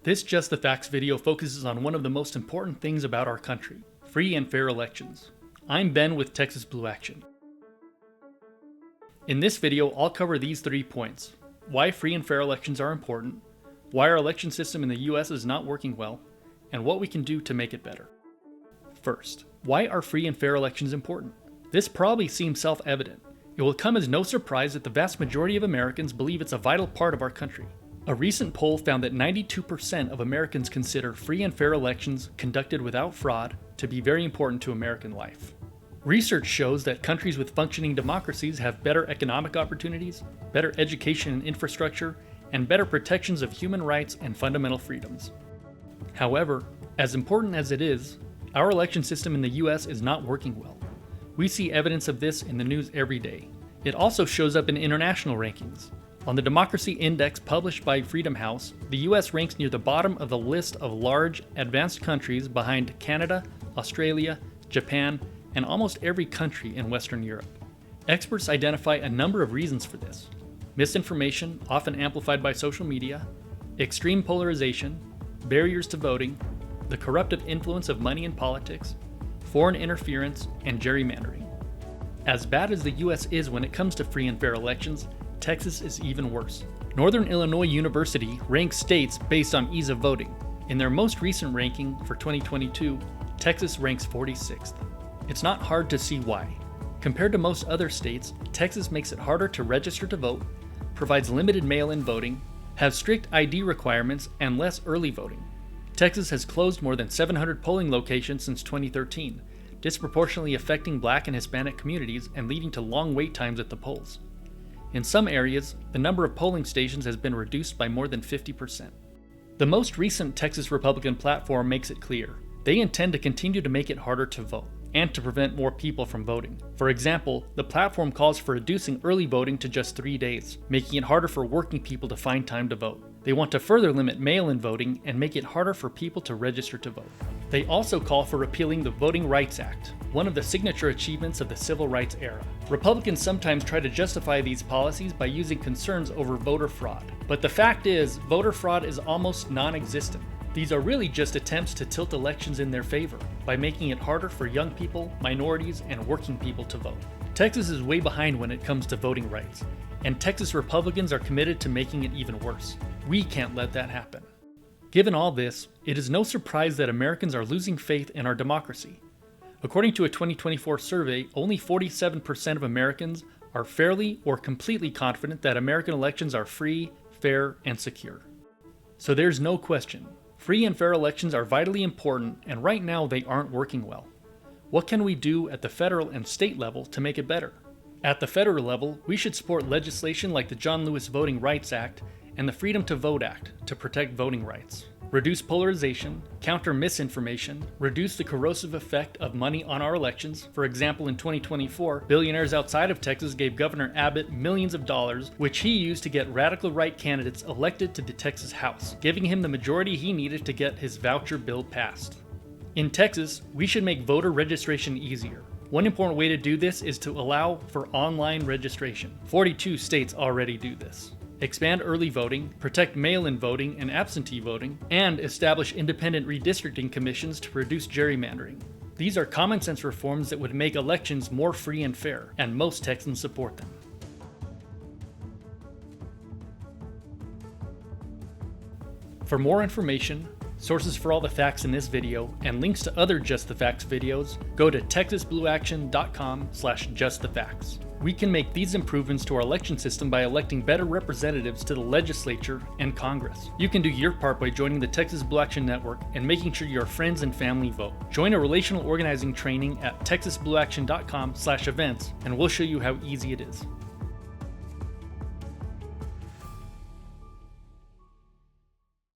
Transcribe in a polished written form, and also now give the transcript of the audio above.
This Just the Facts video focuses on one of the most important things about our country, free and fair elections. I'm Ben with Texas Blue Action. In this video, I'll cover these 3 points: why free and fair elections are important, why our election system in the US is not working well, and what we can do to make it better. First, why are free and fair elections important? This probably seems self-evident. It will come as no surprise that the vast majority of Americans believe it's a vital part of our country. A recent poll found that 92% of Americans consider free and fair elections conducted without fraud to be very important to American life. Research shows that countries with functioning democracies have better economic opportunities, better education and infrastructure, and better protections of human rights and fundamental freedoms. However, as important as it is, our election system in the US is not working well. We see evidence of this in the news every day. It also shows up in international rankings. On the Democracy Index published by Freedom House, the US ranks near the bottom of the list of large, advanced countries behind Canada, Australia, Japan, and almost every country in Western Europe. Experts identify a number of reasons for this: misinformation, often amplified by social media, extreme polarization, barriers to voting, the corruptive influence of money in politics, foreign interference, and gerrymandering. As bad as the US is when it comes to free and fair elections, Texas is even worse. Northern Illinois University ranks states based on ease of voting. In their most recent ranking for 2022, Texas ranks 46th. It's not hard to see why. Compared to most other states, Texas makes it harder to register to vote, provides limited mail-in voting, has strict ID requirements, and less early voting. Texas has closed more than 700 polling locations since 2013, disproportionately affecting Black and Hispanic communities and leading to long wait times at the polls. In some areas, the number of polling stations has been reduced by more than 50%. The most recent Texas Republican platform makes it clear they intend to continue to make it harder to vote and to prevent more people from voting. For example, the platform calls for reducing early voting to just 3 days, making it harder for working people to find time to vote. They want to further limit mail-in voting and make it harder for people to register to vote. They also call for repealing the Voting Rights Act, one of the signature achievements of the civil rights era. Republicans sometimes try to justify these policies by using concerns over voter fraud. But the fact is, voter fraud is almost non-existent. These are really just attempts to tilt elections in their favor by making it harder for young people, minorities, and working people to vote. Texas is way behind when it comes to voting rights, and Texas Republicans are committed to making it even worse. We can't let that happen. Given all this, it is no surprise that Americans are losing faith in our democracy. According to a 2024 survey, only 47% of Americans are fairly or completely confident that American elections are free, fair, and secure. So there's no question. Free and fair elections are vitally important, and right now they aren't working well. What can we do at the federal and state level to make it better? At the federal level, we should support legislation like the John Lewis Voting Rights Act and the Freedom to Vote Act to protect voting rights. Reduce polarization, counter misinformation, reduce the corrosive effect of money on our elections. For example, in 2024, billionaires outside of Texas gave Governor Abbott millions of dollars, which he used to get radical right candidates elected to the Texas House, giving him the majority he needed to get his voucher bill passed. In Texas, we should make voter registration easier. One important way to do this is to allow for online registration. 42 states already do this. Expand early voting, protect mail-in voting and absentee voting, and establish independent redistricting commissions to reduce gerrymandering. These are common sense reforms that would make elections more free and fair, and most Texans support them. For more information, sources for all the facts in this video, and links to other Just the Facts videos, go to texasblueaction.com/justthefacts. We can make these improvements to our election system by electing better representatives to the legislature and Congress. You can do your part by joining the Texas Blue Action Network and making sure your friends and family vote. Join a relational organizing training at texasblueaction.com/events, and we'll show you how easy it is.